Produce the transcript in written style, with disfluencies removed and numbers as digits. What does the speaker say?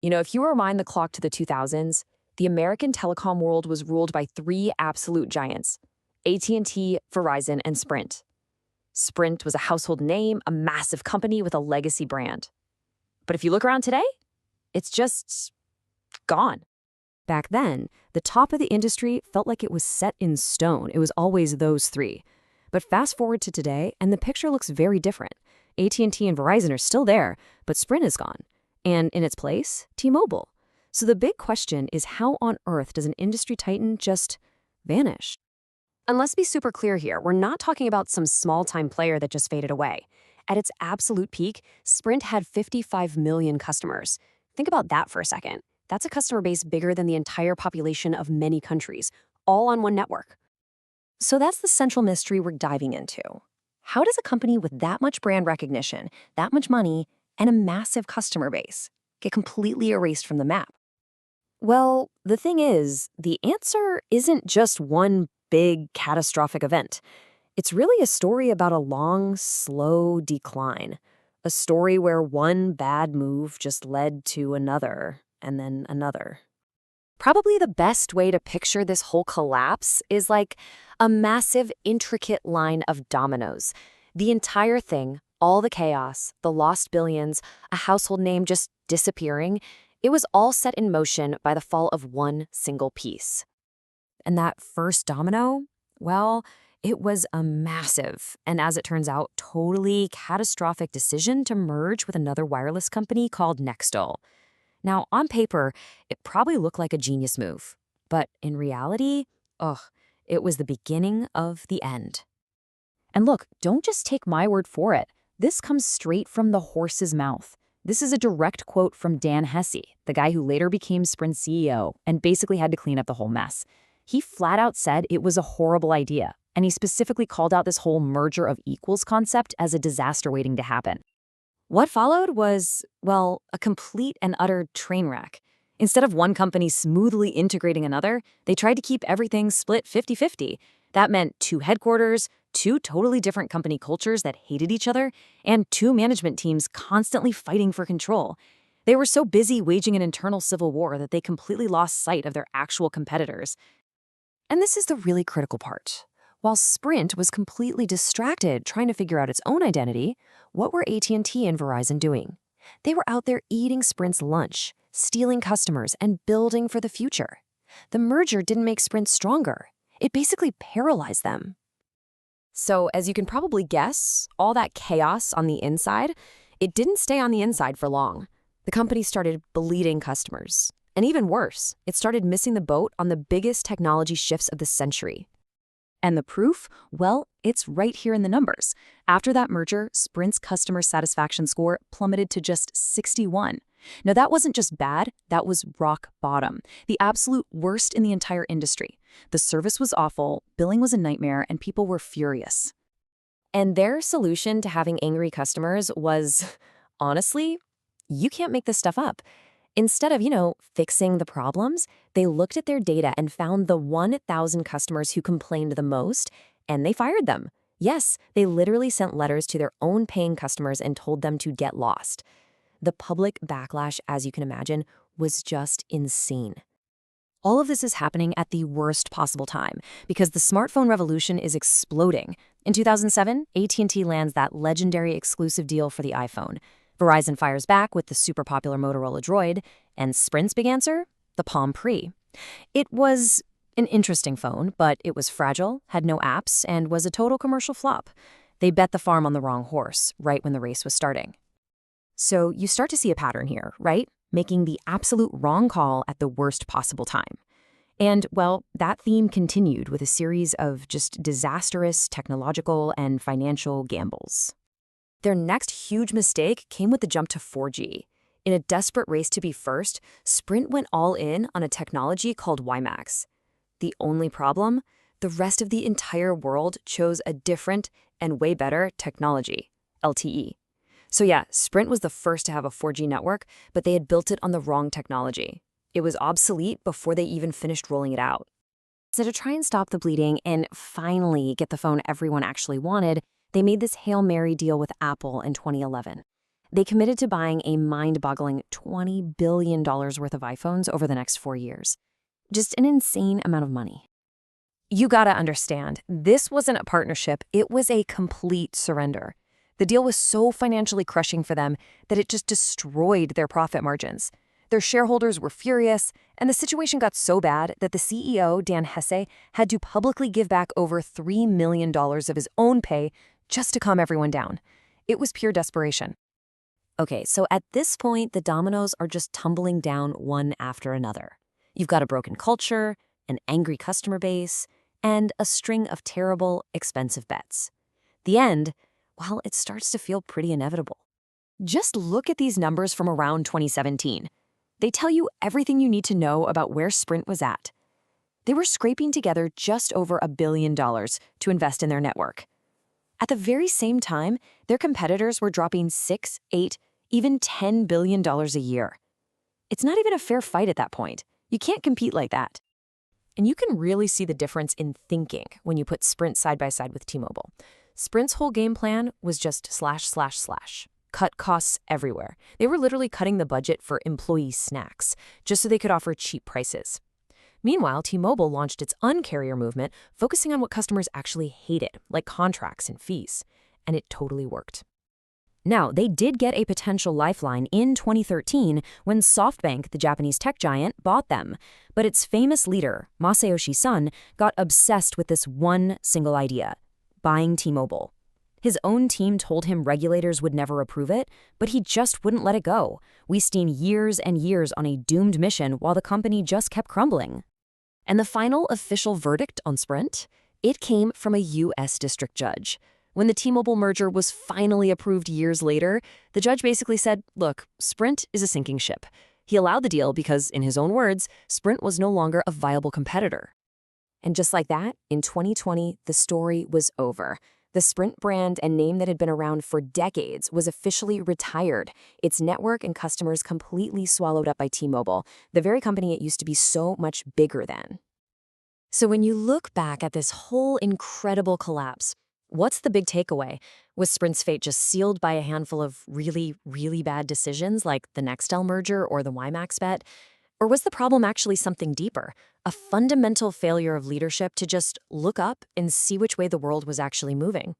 If you rewind the clock to the 2000s, the American telecom world was ruled by three absolute giants: AT&T, Verizon, and Sprint. Sprint was a household name, a massive company with a legacy brand. But if you look around today, it's just gone. Back then, the top of the industry felt like it was set in stone. It was always those three. But fast forward to today, and the picture looks very different. AT&T and Verizon are still there, but Sprint is gone. And in its place, T-Mobile. So the big question is, how on earth does an industry titan just vanish? And let's be super clear here. We're not talking about some small-time player that just faded away. At its absolute peak, Sprint had 55 million customers. Think about that for a second. That's a customer base bigger than the entire population of many countries, all on one network. So that's the central mystery we're diving into. How does a company with that much brand recognition, that much money, and a massive customer base get completely erased from the map? Well, the thing is, the answer isn't just one big catastrophic event. It's really a story about a long, slow decline. A story where one bad move just led to another, and then another. Probably the best way to picture this whole collapse is like a massive, intricate line of dominoes. The entire thing, all the chaos, the lost billions, a household name just disappearing, it was all set in motion by the fall of one single piece. And that first domino, well, it was a massive, and as it turns out, totally catastrophic decision to merge with another wireless company called Nextel. Now, on paper, it probably looked like a genius move. But in reality, it was the beginning of the end. And look, don't just take my word for it. This comes straight from the horse's mouth. This is a direct quote from Dan Hesse, the guy who later became Sprint's CEO and basically had to clean up the whole mess. He flat out said it was a horrible idea, and he specifically called out this whole merger of equals concept as a disaster waiting to happen. What followed was, well, a complete and utter train wreck. Instead of one company smoothly integrating another, they tried to keep everything split 50-50. That meant two headquarters, two totally different company cultures that hated each other, and two management teams constantly fighting for control. They were so busy waging an internal civil war that they completely lost sight of their actual competitors. And this is the really critical part. While Sprint was completely distracted trying to figure out its own identity, what were AT&T and Verizon doing? They were out there eating Sprint's lunch, stealing customers, and building for the future. The merger didn't make Sprint stronger. It basically paralyzed them. So, as you can probably guess, all that chaos on the inside, it didn't stay on the inside for long. The company started bleeding customers. And even worse, it started missing the boat on the biggest technology shifts of the century. And the proof? Well, it's right here in the numbers. After that merger, Sprint's customer satisfaction score plummeted to just 61. Now, that wasn't just bad, that was rock bottom. The absolute worst in the entire industry. The service was awful, billing was a nightmare, and people were furious. And their solution to having angry customers was, honestly, you can't make this stuff up. Instead of, fixing the problems, they looked at their data and found the 1,000 customers who complained the most, and they fired them. Yes, they literally sent letters to their own paying customers and told them to get lost. The public backlash, as you can imagine, was just insane. All of this is happening at the worst possible time because the smartphone revolution is exploding. In 2007, AT&T lands that legendary exclusive deal for the iPhone. Verizon fires back with the super popular Motorola Droid, and Sprint's big answer? The Palm Pre. It was an interesting phone, but it was fragile, had no apps, and was a total commercial flop. They bet the farm on the wrong horse right when the race was starting. So you start to see a pattern here, right? Making the absolute wrong call at the worst possible time. And, well, that theme continued with a series of just disastrous technological and financial gambles. Their next huge mistake came with the jump to 4G. In a desperate race to be first, Sprint went all in on a technology called WiMAX. The only problem? The rest of the entire world chose a different and way better technology, LTE. So yeah, Sprint was the first to have a 4G network, but they had built it on the wrong technology. It was obsolete before they even finished rolling it out. So to try and stop the bleeding and finally get the phone everyone actually wanted, they made this Hail Mary deal with Apple in 2011. They committed to buying a mind-boggling $20 billion worth of iPhones over the next 4 years. Just an insane amount of money. You gotta understand, this wasn't a partnership, it was a complete surrender. The deal was so financially crushing for them that it just destroyed their profit margins. Their shareholders were furious, and the situation got so bad that the CEO, Dan Hesse, had to publicly give back over $3 million of his own pay just to calm everyone down. It was pure desperation. Okay, so at this point, the dominoes are just tumbling down one after another. You've got a broken culture, an angry customer base, and a string of terrible, expensive bets. The end, well, it starts to feel pretty inevitable. Just look at these numbers from around 2017. They tell you everything you need to know about where Sprint was at. They were scraping together just over $1 billion to invest in their network. At the very same time, their competitors were dropping $6, $8, even $10 billion a year. It's not even a fair fight at that point. You can't compete like that. And you can really see the difference in thinking when you put Sprint side by side with T-Mobile. Sprint's whole game plan was just slash. Cut costs everywhere. They were literally cutting the budget for employee snacks, just so they could offer cheap prices. Meanwhile, T-Mobile launched its Un-carrier movement, focusing on what customers actually hated, like contracts and fees. And it totally worked. Now, they did get a potential lifeline in 2013 when SoftBank, the Japanese tech giant, bought them. But its famous leader, Masayoshi Son, got obsessed with this one single idea: buying T-Mobile. His own team told him regulators would never approve it, but he just wouldn't let it go, wasting years and years on a doomed mission while the company just kept crumbling. And the final official verdict on Sprint? It came from a U.S. district judge. When the T-Mobile merger was finally approved years later, the judge basically said, look, Sprint is a sinking ship. He allowed the deal because, in his own words, Sprint was no longer a viable competitor. And just like that, in 2020, the story was over. The Sprint brand and name that had been around for decades was officially retired, its network and customers completely swallowed up by T-Mobile, the very company it used to be so much bigger than. So when you look back at this whole incredible collapse, what's the big takeaway? Was Sprint's fate just sealed by a handful of really, really bad decisions like the Nextel merger or the WiMAX bet? Or was the problem actually something deeper, a fundamental failure of leadership to just look up and see which way the world was actually moving?